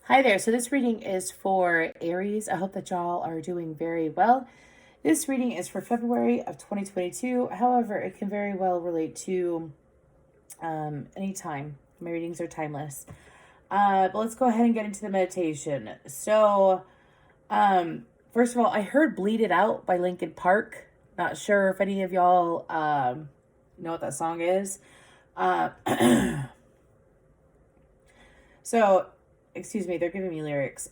Hi there. So this reading is for Aries. I hope that y'all are doing very well. This reading is for February of 2022. However, it can very well relate to any time. My readings are timeless. But let's go ahead and get into the meditation. So, first of all, I heard Bleed It Out by Linkin Park. Not sure if any of y'all know what that song is. Uh, so, excuse me, they're giving me lyrics.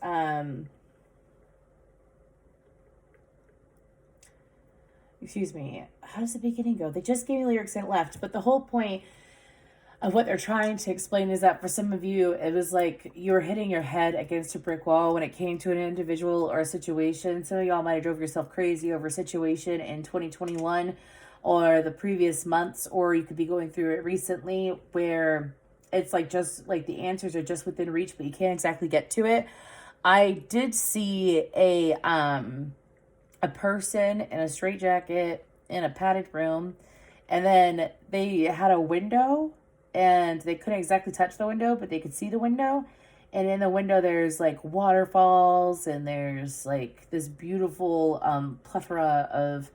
Excuse me, how does the beginning go? They just gave me lyrics and left, but the whole point of what they're trying to explain is that for some of you, it was like you were hitting your head against a brick wall when it came to an individual or a situation. Some of y'all might have drove yourself crazy over a situation in 2021 or the previous months, or you could be going through it recently where it's like just like the answers are just within reach, but you can't exactly get to it. I did see a person in a straitjacket in a padded room, and then they had a window and they couldn't exactly touch the window, but they could see the window. And in the window, there's like waterfalls and there's like this beautiful plethora of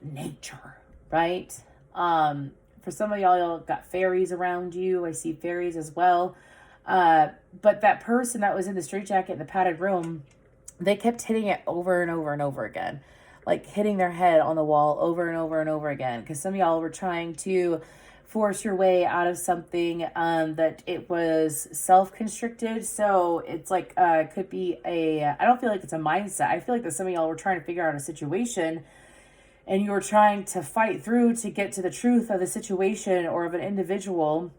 nature, right? For some of y'all got fairies around you. I see fairies as well. But that person that was in the straitjacket in the padded room, they kept hitting it over and over and over again, like hitting their head on the wall over and over and over again. Because some of y'all were trying to force your way out of something that it was self-constricted. So it's like could be I don't feel like it's a mindset. I feel like that some of y'all were trying to figure out a situation and you were trying to fight through to get to the truth of the situation or of an individual,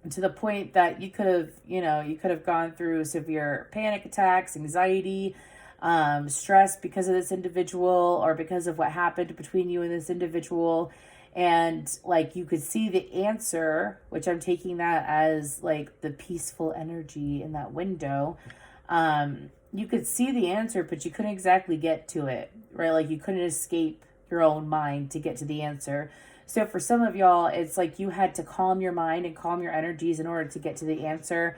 to the point that you could have gone through severe panic attacks, anxiety, stress because of this individual or because of what happened between you and this individual. And like you could see the answer, which I'm taking that as like the peaceful energy in that window. You could see the answer, but you couldn't exactly get to it, right? Like you couldn't escape your own mind to get to the answer. So for some of y'all, it's like you had to calm your mind and calm your energies in order to get to the answer,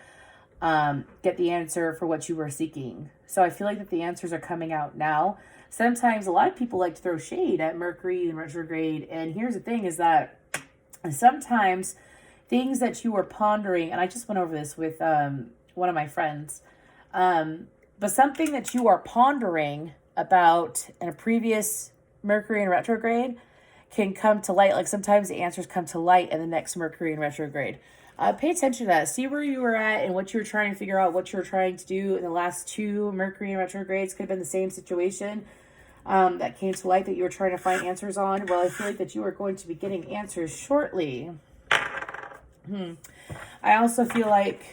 get the answer for what you were seeking. So I feel like that the answers are coming out now. Sometimes a lot of people like to throw shade at Mercury in retrograde. And here's the thing is that sometimes things that you were pondering, and I just went over this with one of my friends, but something that you are pondering about in a previous Mercury in retrograde can come to light. Like sometimes the answers come to light in the next Mercury in retrograde. Pay attention to that. See where you were at and what you were trying to figure out, what you were trying to do in the last two Mercury in retrogrades. Could have been the same situation that came to light that you were trying to find answers on. Well, I feel like that you are going to be getting answers shortly. I also feel like,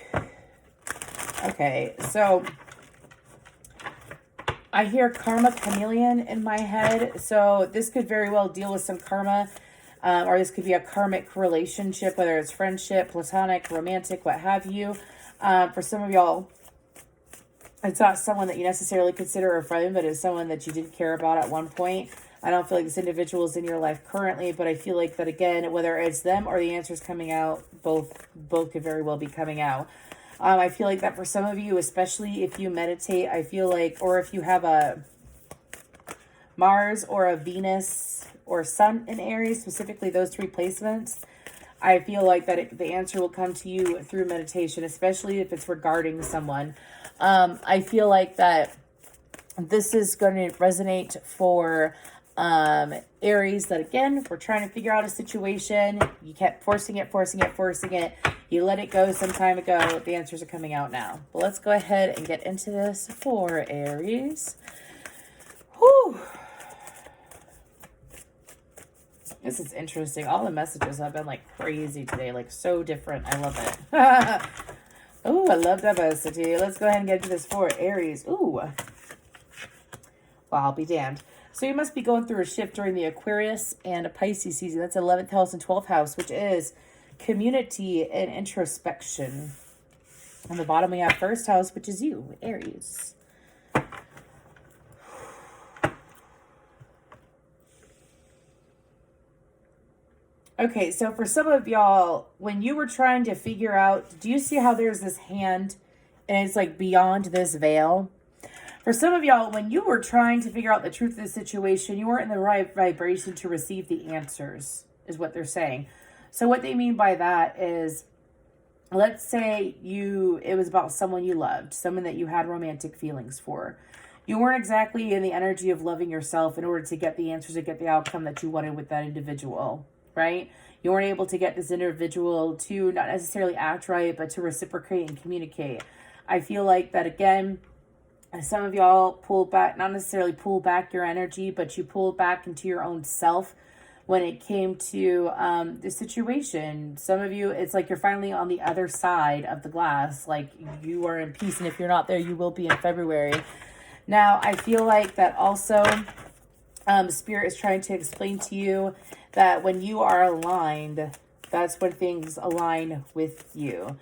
okay, so I hear karma chameleon in my head. So this could very well deal with some karma, or this could be a karmic relationship, whether it's friendship, platonic, romantic, what have you. For some of y'all, it's not someone that you necessarily consider a friend, but it's someone that you did care about at one point. I don't feel like this individual is in your life currently, but I feel like that, again, whether it's them or the answers coming out, both could very well be coming out. I feel like that for some of you, especially if you meditate, I feel like, or if you have a Mars or a Venus or Sun in Aries, specifically those three placements, I feel like that the answer will come to you through meditation, especially if it's regarding someone. I feel like that this is going to resonate for Aries, that again, we're trying to figure out a situation. You kept forcing it. You let it go some time ago. The answers are coming out now. But let's go ahead and get into this for Aries. Whew. This is interesting. All the messages have been like crazy today, like so different. I love it. Oh, I love diversity. Let's go ahead and get into this for Aries. Ooh. Well, I'll be damned. So you must be going through a shift during the Aquarius and a Pisces season. That's 11th house and 12th house, which is community and introspection. On the bottom, we have first house, which is you, Aries. Okay, so for some of y'all, when you were trying to figure out, do you see how there's this hand And it's like beyond this veil. For some of y'all, when you were trying to figure out the truth of the situation, you weren't in the right vibration to receive the answers, is what they're saying. So what they mean by that is, let's say it was about someone you loved, someone that you had romantic feelings for. You weren't exactly in the energy of loving yourself in order to get the answers and get the outcome that you wanted with that individual, right? You weren't able to get this individual to not necessarily act right, but to reciprocate and communicate. I feel like that, again, some of y'all pulled back, not necessarily pull back your energy, but you pulled back into your own self when it came to the situation. Some of you, it's like you're finally on the other side of the glass, like you are in peace. And if you're not there, you will be in February. Now, I feel like that also Spirit is trying to explain to you that when you are aligned, that's when things align with you.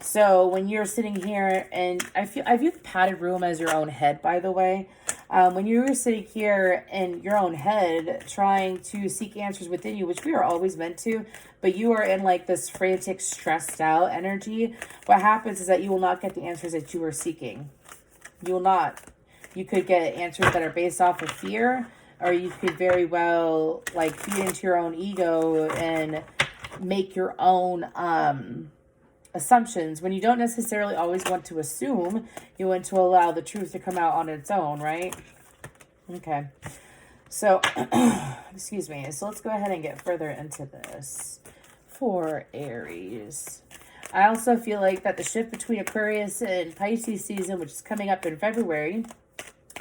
So when you're sitting here, and I view the padded room as your own head, by the way. When you're sitting here in your own head, trying to seek answers within you, which we are always meant to, but you are in like this frantic, stressed out energy, what happens is that you will not get the answers that you are seeking. You will not. You could get answers that are based off of fear, or you could very well like feed into your own ego and make your own assumptions when you don't necessarily always want to assume. You want to allow the truth to come out on its own, right? Okay. So, excuse me. So let's go ahead and get further into this for Aries. I also feel like that the shift between Aquarius and Pisces season, which is coming up in February,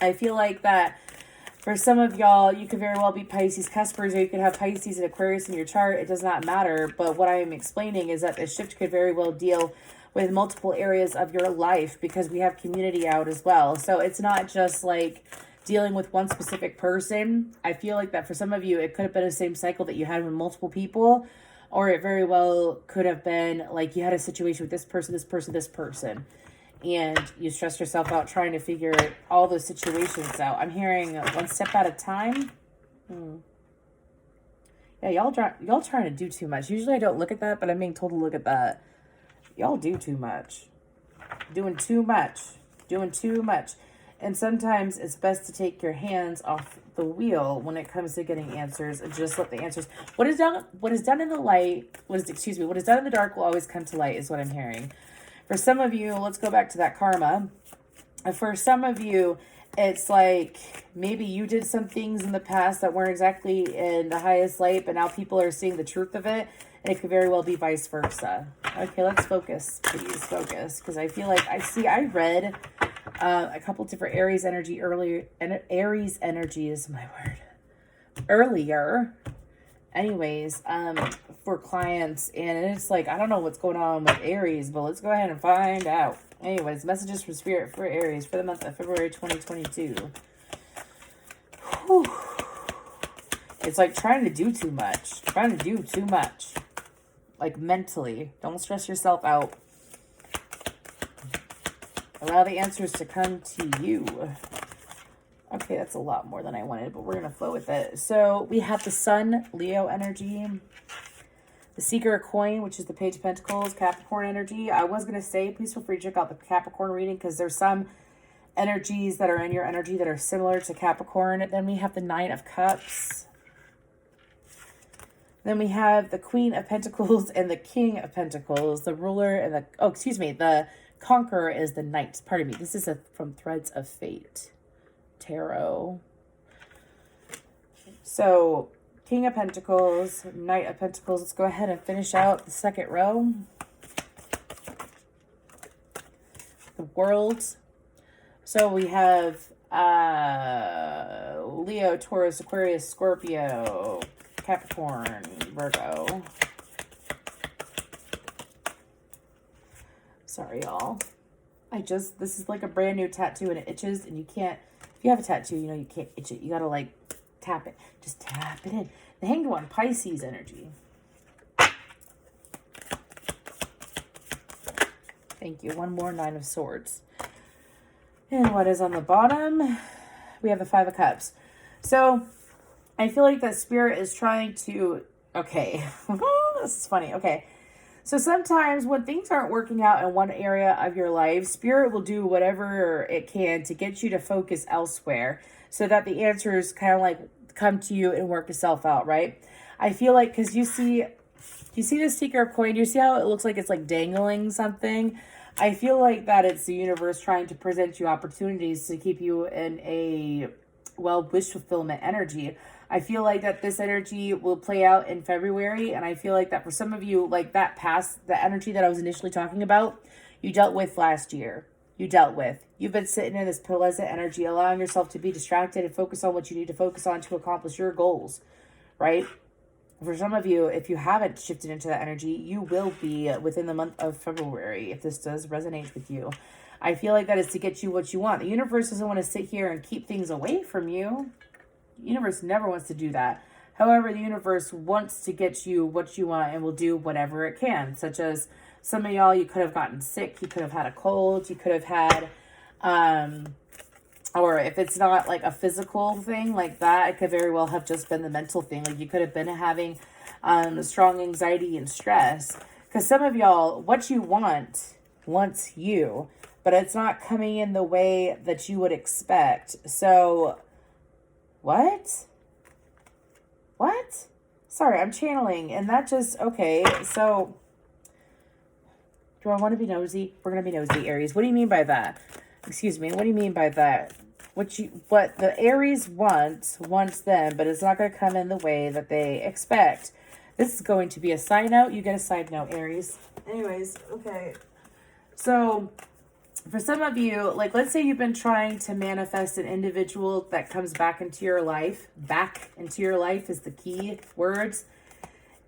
I feel like that for some of y'all, you could very well be Pisces cuspers, or you could have Pisces and Aquarius in your chart. It does not matter. But what I am explaining is that the shift could very well deal with multiple areas of your life, because we have community out as well. So it's not just like dealing with one specific person. I feel like that for some of you, it could have been the same cycle that you had with multiple people, or it very well could have been like you had a situation with this person, this person, this person. And you stress yourself out trying to figure all those situations out. I'm hearing one step at a time. Yeah, y'all trying to do too much. Usually I don't look at that, but I'm being told to look at that. Y'all do too much. Doing too much. Doing too much. And sometimes it's best to take your hands off the wheel when it comes to getting answers, and just let the answers. What is done in the light, what is done in the dark will always come to light, is what I'm hearing. For some of you, let's go back to that karma. For some of you, it's like maybe you did some things in the past that weren't exactly in the highest light, but now people are seeing the truth of it, and it could very well be vice versa. Okay, let's focus, please. Focus, because I feel like I read a couple different Aries energy earlier, and Aries energy is my word. Earlier. Anyways, for clients, and it's like, I don't know what's going on with Aries, but let's go ahead and find out. Anyways, messages from Spirit for Aries for the month of February 2022. Whew. It's like trying to do too much. Like mentally. Don't stress yourself out. Allow the answers to come to you. Okay, that's a lot more than I wanted, but we're going to flow with it. So we have the Sun, Leo energy. The Seeker of Coin, which is the Page of Pentacles, Capricorn energy. I was going to say, please feel free to check out the Capricorn reading, because there's some energies that are in your energy that are similar to Capricorn. Then we have the Nine of Cups. Then we have the Queen of Pentacles and the King of Pentacles. The ruler and the Conqueror is the Knight. Pardon me. This is from Threads of Fate Tarot. So King of Pentacles, Knight of Pentacles. Let's go ahead and finish out the second row. The World. So we have Leo, Taurus, Aquarius, Scorpio, Capricorn, Virgo. Sorry, y'all. This is like a brand new tattoo, and it itches, and you can't, if you have a tattoo, you know you can't itch it. You gotta like tap it. Just tap it in. The Hanged One, Pisces energy. Thank you. One more Nine of Swords. And what is on the bottom? We have the Five of Cups. So I feel like that Spirit is trying to, okay. This is funny. Okay. So sometimes when things aren't working out in one area of your life, Spirit will do whatever it can to get you to focus elsewhere so that the answers kind of like come to you and work itself out, right? I feel like, because you see the Seeker of Coin, you see how it looks like it's like dangling something? I feel like that it's the universe trying to present you opportunities to keep you in a, well, wish fulfillment energy. I feel like that this energy will play out in February. And I feel like that for some of you, like that past, the energy that I was initially talking about, you dealt with last year. You've been sitting in this pleasant energy, allowing yourself to be distracted and focus on what you need to focus on to accomplish your goals, right? For some of you, if you haven't shifted into that energy, you will be within the month of February, if this does resonate with you. I feel like that is to get you what you want. The universe doesn't want to sit here and keep things away from you. The universe never wants to do that. However, the universe wants to get you what you want and will do whatever it can, such as some of y'all, you could have gotten sick, you could have had a cold, you could have had, or if it's not like a physical thing like that, it could very well have just been the mental thing. Like you could have been having strong anxiety and stress. Because some of y'all, what you want wants you, but it's not coming in the way that you would expect. So, what? What? Sorry, I'm channeling. And that just, okay, so do I want to be nosy? We're going to be nosy, Aries. What do you mean by that? Excuse me. What do you mean by that? What the Aries wants them, but it's not going to come in the way that they expect. This is going to be a side note. You get a side note, Aries. Anyways, okay. So for some of you, like let's say you've been trying to manifest an individual that comes back into your life. Back into your life is the key words.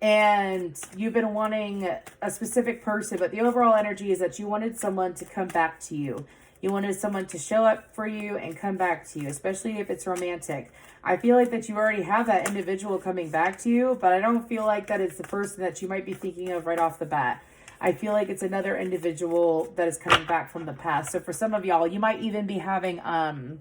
And you've been wanting a specific person, but the overall energy is that you wanted someone to come back to you. You wanted someone to show up for you and come back to you, especially if it's romantic. I feel like that you already have that individual coming back to you, but I don't feel like that it's the person that you might be thinking of right off the bat. I feel like it's another individual that is coming back from the past. So for some of y'all, you might even be having, because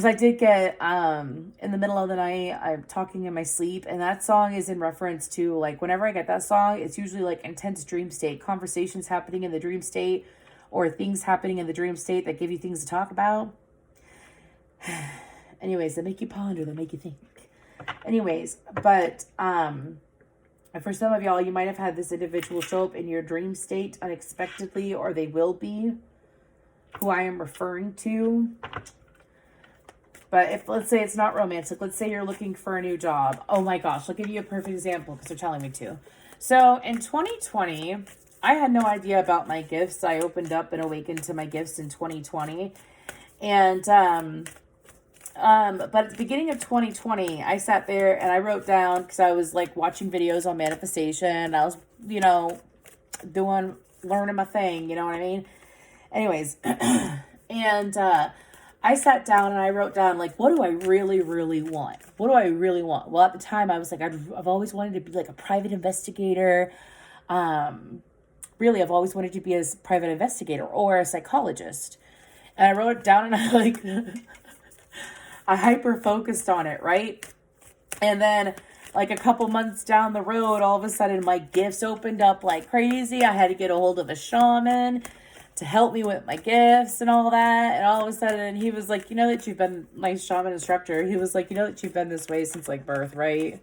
I did get, in the middle of the night, I'm talking in my sleep, and that song is in reference to, like, whenever I get that song, it's usually, like, intense dream state, conversations happening in the dream state, or things happening in the dream state that give you things to talk about. Anyways, they make you ponder, they make you think. Anyways, but for some of y'all, you might have had this individual show up in your dream state unexpectedly, or they will be, who I am referring to. But if, let's say it's not romantic, let's say you're looking for a new job. Oh my gosh, I'll give you a perfect example because they're telling me to. So in 2020, I had no idea about my gifts. I opened up and awakened to my gifts in 2020. And, but at the beginning of 2020, I sat there and I wrote down, because I was like watching videos on manifestation. I was, you know, learning my thing, you know what I mean? Anyways, and, I sat down and I wrote down, like, what do I really, really want? What do I really want? Well, at the time I was like, I've always wanted to be like a private investigator. Really, I've always wanted to be a private investigator or a psychologist. And I wrote it down and I like, I hyper focused on it, right? And then like a couple months down the road, all of a sudden my gifts opened up like crazy. I had to get a hold of a shaman to help me with my gifts and all that. And all of a sudden he was like, you know that you've been, my shaman instructor, he was like, you know that you've been this way since like birth, right?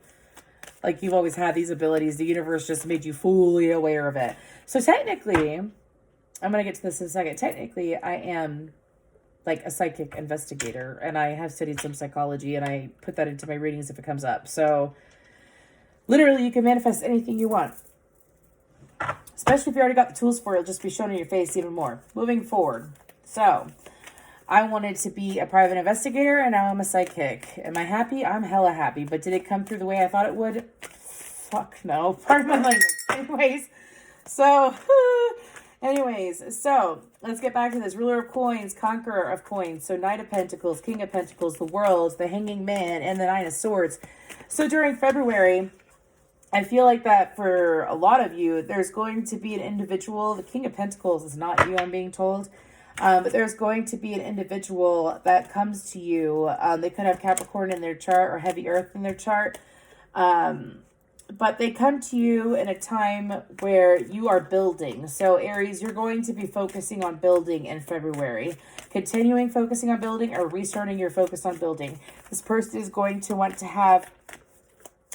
Like you've always had these abilities. The universe just made you fully aware of it. So technically, I'm going to get to this in a second. Technically, I am like a psychic investigator, and I have studied some psychology, and I put that into my readings if it comes up. So literally, you can manifest anything you want. Especially if you already got the tools for it, it'll just be shown in your face even more. Moving forward. So, I wanted to be a private investigator, and now I'm a psychic. Am I happy? I'm hella happy. But did it come through the way I thought it would? Fuck no. Pardon my language. Anyways, so let's get back to this. Ruler of coins, conqueror of coins. So Knight of Pentacles, King of Pentacles, the World, the Hanging Man, and the Nine of Swords. So during February, I feel like that for a lot of you, there's going to be an individual. The King of Pentacles is not you, I'm being told. But there's going to be an individual that comes to you. They could have Capricorn in their chart or heavy earth in their chart. but they come to you in a time where you are building. So Aries, you're going to be focusing on building in February. Continuing focusing on building or restarting your focus on building. This person is going to want to have,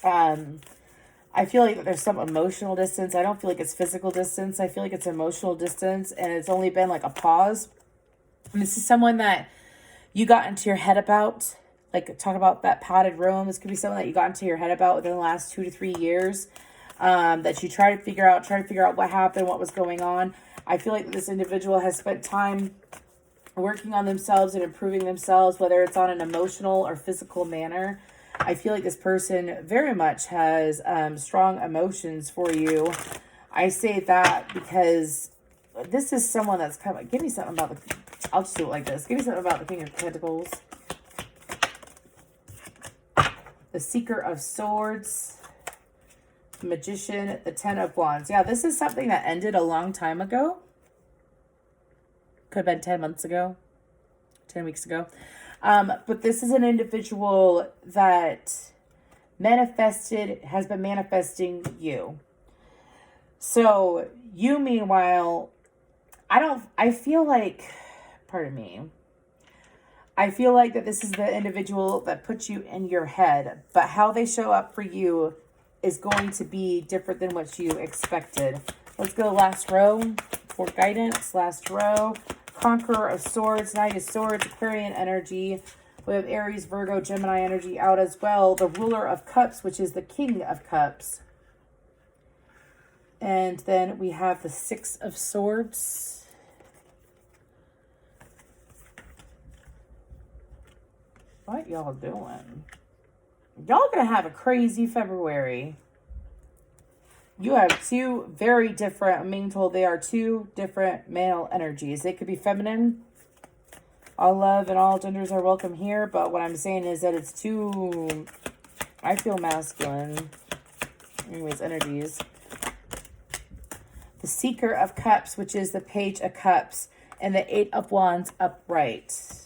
I feel like there's some emotional distance. I don't feel like it's physical distance. I feel like it's emotional distance, and it's only been like a pause. And this is someone that you got into your head about. Like, talk about that padded room. This could be someone that you got into your head about within the last 2 to 3 years. That you try to figure out what happened, what was going on. I feel like this individual has spent time working on themselves and improving themselves, whether it's on an emotional or physical manner. I feel like this person very much has strong emotions for you. I say that because this is someone that's kind of, give me something about the, I'll just do it like this. Give me something about the King of Pentacles. The Seeker of Swords, the Magician, the Ten of Wands. Yeah, this is something that ended a long time ago. Could have been 10 months ago, 10 weeks ago. But this is an individual that has been manifesting you. So you, meanwhile, I feel like that this is the individual that puts you in your head, but how they show up for you is going to be different than what you expected. Let's go last row for guidance. Last row. Conqueror of Swords, Knight of Swords, Aquarian energy. We have Aries, Virgo, Gemini energy out as well. The Ruler of Cups, which is the King of Cups. And then we have the Six of Swords. What y'all doing? Y'all gonna have a crazy February. You have two very different, I'm being told they are two different male energies. They could be feminine. All love and all genders are welcome here. But what I'm saying is that it's two, I feel masculine. Anyways, energies. The Seeker of Cups, which is the Page of Cups. And the Eight of Wands upright.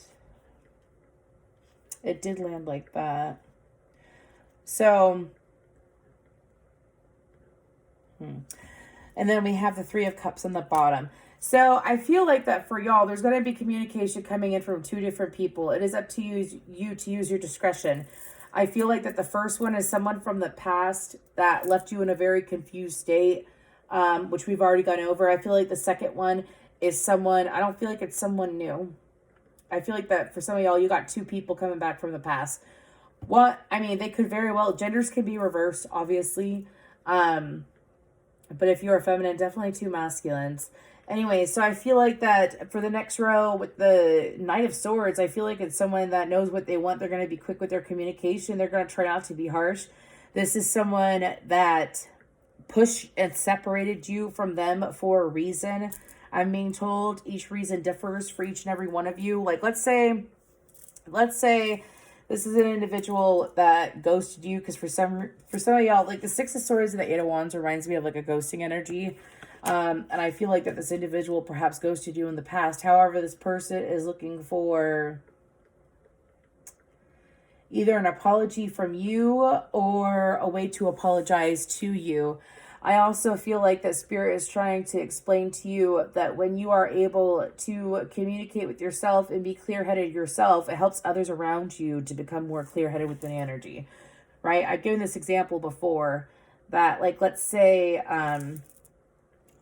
It did land like that. So, and then we have the Three of Cups on the bottom. So I feel like that for y'all, there's going to be communication coming in from two different people. It is up to you to use your discretion. I feel like that the first one is someone from the past that left you in a very confused state, which we've already gone over. I feel like the second one is someone, I don't feel like it's someone new. I feel like that for some of y'all, you got two people coming back from the past. They could very well, genders can be reversed, obviously. But if you're feminine, definitely two masculines. Anyway, so I feel like that for the next row with the Knight of Swords, I feel like it's someone that knows what they want. They're going to be quick with their communication. They're going to try not to be harsh. This is someone that pushed and separated you from them for a reason. I'm being told each reason differs for each and every one of you. Like, let's say this is an individual that ghosted you because for some of y'all, like the Six of Swords and the Eight of Wands reminds me of like a ghosting energy. And I feel like that this individual perhaps ghosted you in the past. However, this person is looking for either an apology from you or a way to apologize to you. I also feel like that Spirit is trying to explain to you that when you are able to communicate with yourself and be clear-headed yourself, it helps others around you to become more clear-headed with the energy, right? I've given this example before that, like, let's say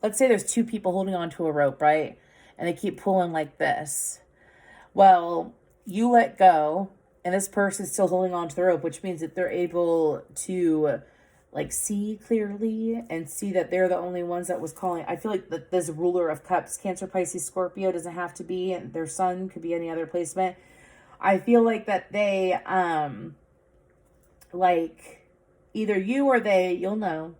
there's two people holding onto a rope, right? And they keep pulling like this. Well, you let go and this person's still holding onto the rope, which means that they're able to like see clearly and see that they're the only ones that was calling. I feel like that this Ruler of Cups, Cancer, Pisces, Scorpio, doesn't have to be, and their sun could be any other placement. I feel like that they, like either you or they, you'll know,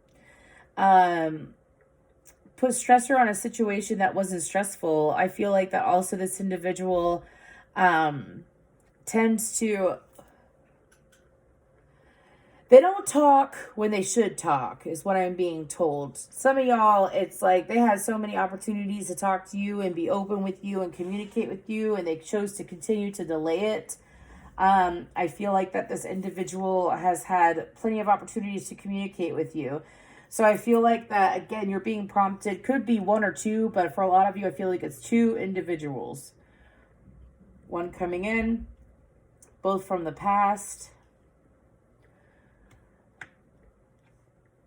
put stressor on a situation that wasn't stressful. I feel like that also this individual, tends to, they don't talk when they should talk, is what I'm being told. Some of y'all, it's like they had so many opportunities to talk to you and be open with you and communicate with you, and they chose to continue to delay it. I feel like that this individual has had plenty of opportunities to communicate with you. So I feel like that, again, you're being prompted. Could be one or two, but for a lot of you, I feel like it's two individuals. One coming in, both from the past.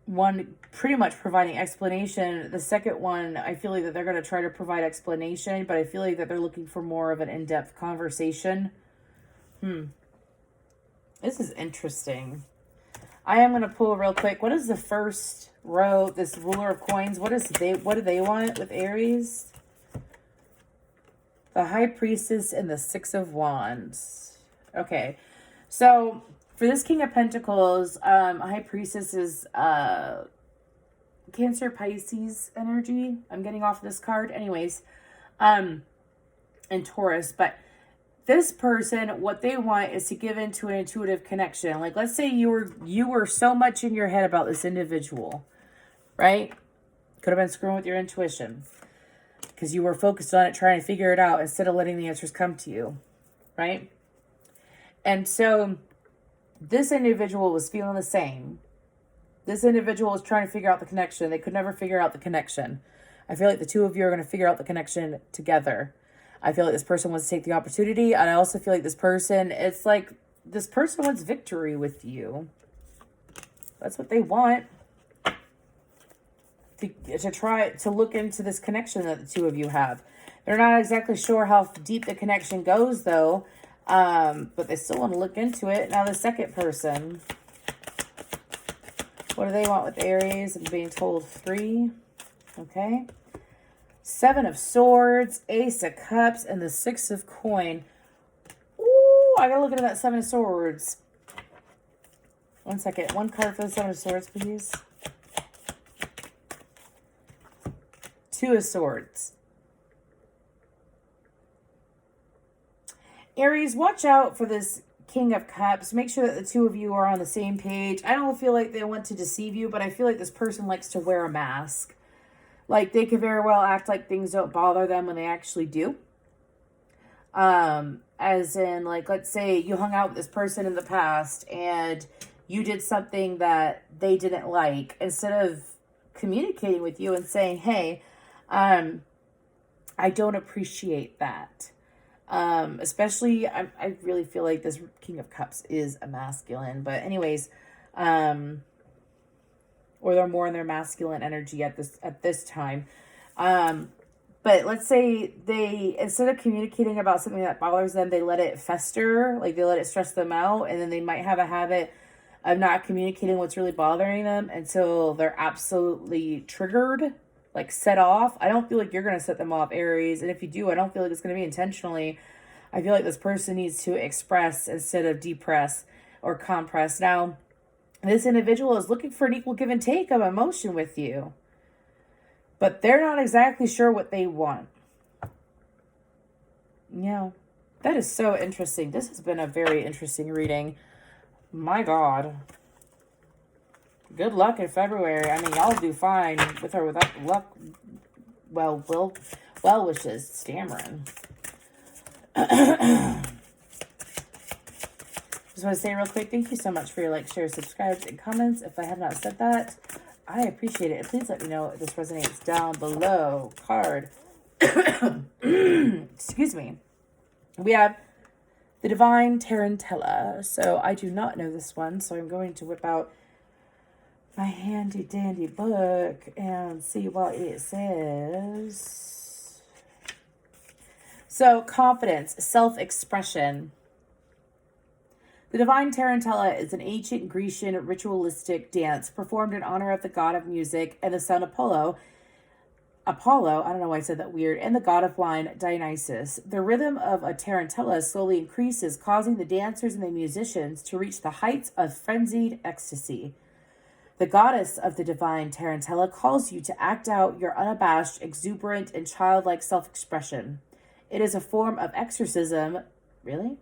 One pretty much providing explanation. The second one, I feel like that they're going to try to provide explanation, but I feel like that they're looking for more of an in-depth conversation. This is interesting. I am going to pull real quick. What is the first row? This ruler of coins. What do they want with Aries? The High Priestess and the Six of Wands. Okay. So for this King of Pentacles, High Priestess is Cancer, Pisces energy. I'm getting off this card. Anyways, and Taurus, but this person, what they want is to give into an intuitive connection. Like, let's say you were so much in your head about this individual, right? Could have been screwing with your intuition because you were focused on it, trying to figure it out instead of letting the answers come to you, right? And so this individual was feeling the same. This individual was trying to figure out the connection. They could never figure out the connection. I feel like the two of you are going to figure out the connection together. I feel like this person wants to take the opportunity. And I also feel like this person, it's like this person wants victory with you. That's what they want. To try to look into this connection that the two of you have. They're not exactly sure how deep the connection goes, though. But they still want to look into it. Now, the second person. What do they want with Aries? I'm being told 3. Okay. 7 of Swords, Ace of Cups, and the 6 of Coin. Ooh, I gotta look into that 7 of Swords. One second. One card for the 7 of Swords, please. 2 of Swords. Aries, watch out for this King of Cups. Make sure that the two of you are on the same page. I don't feel like they want to deceive you, but I feel like this person likes to wear a mask. Like, they could very well act like things don't bother them when they actually do. As in, like, let's say you hung out with this person in the past and you did something that they didn't like. Instead of communicating with you and saying, hey, I don't appreciate that. Especially, I really feel like this King of Cups is a masculine. But anyways, or they're more in their masculine energy at this time. But let's say they, instead of communicating about something that bothers them, they let it fester, like they let it stress them out, and then they might have a habit of not communicating what's really bothering them until they're absolutely triggered, like set off. I don't feel like you're going to set them off, Aries, and if you do, I don't feel like it's going to be intentionally. I feel like this person needs to express instead of depress or compress. Now, this individual is looking for an equal give and take of emotion with you. But they're not exactly sure what they want. Yeah, that is so interesting. This has been a very interesting reading. My God. Good luck in February. I mean, y'all do fine with or without luck. Well wishes. Stammering. Just want to say real quick, thank you so much for your likes, shares, subscribes, and comments. If I have not said that, I appreciate it. And please let me know if this resonates down below. Card. Excuse me. We have the Divine Tarantella. So I do not know this one, so I'm going to whip out my handy dandy book and see what it says. So, confidence, self-expression. The Divine Tarantella is an ancient Grecian ritualistic dance performed in honor of the god of music and the sun Apollo, I don't know why I said that weird, and the god of wine, Dionysus. The rhythm of a tarantella slowly increases, causing the dancers and the musicians to reach the heights of frenzied ecstasy. The goddess of the Divine Tarantella calls you to act out your unabashed, exuberant, and childlike self-expression. It is a form of exorcism. Really?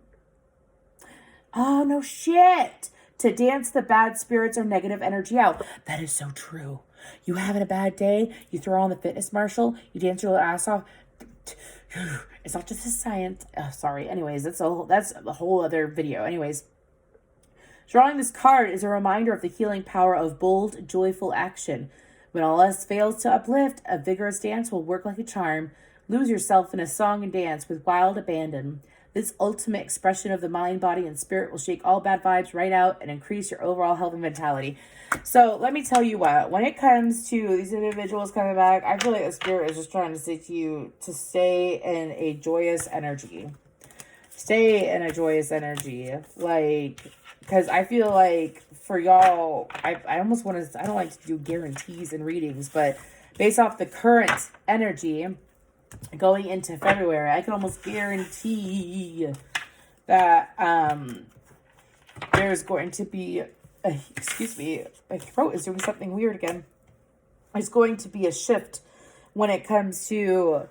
Oh, no shit. To dance the bad spirits or negative energy out. That is so true. You having a bad day, you throw on the fitness marshal, you dance your little ass off. It's not just a science. Sorry. Anyways, that's a whole other video. Anyways, drawing this card is a reminder of the healing power of bold, joyful action. When all else fails to uplift, a vigorous dance will work like a charm. Lose yourself in a song and dance with wild abandon. This ultimate expression of the mind, body, and spirit will shake all bad vibes right out and increase your overall health and vitality. So let me tell you what, when it comes to these individuals coming back, I feel like the spirit is just trying to say to you to stay in a joyous energy. Stay in a joyous energy. Like, because I feel like for y'all, I almost want to, I don't like to do guarantees and readings, but based off the current energy going into February, I can almost guarantee that there's going to be, excuse me, my throat is doing something weird again. There's going to be a shift when it comes to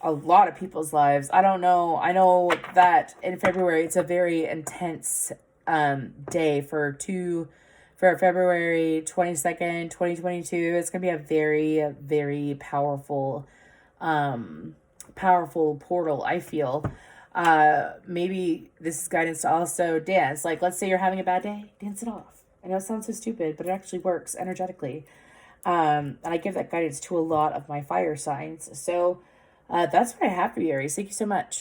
a lot of people's lives. I don't know. I know that in February, it's a very intense day for February 22nd, 2022. It's going to be a very, very powerful portal, I feel. Maybe this is guidance to also dance. Like, let's say you're having a bad day, dance it off. I know it sounds so stupid, but it actually works energetically. And I give that guidance to a lot of my fire signs. So that's what I have for you, Aries. Thank you so much.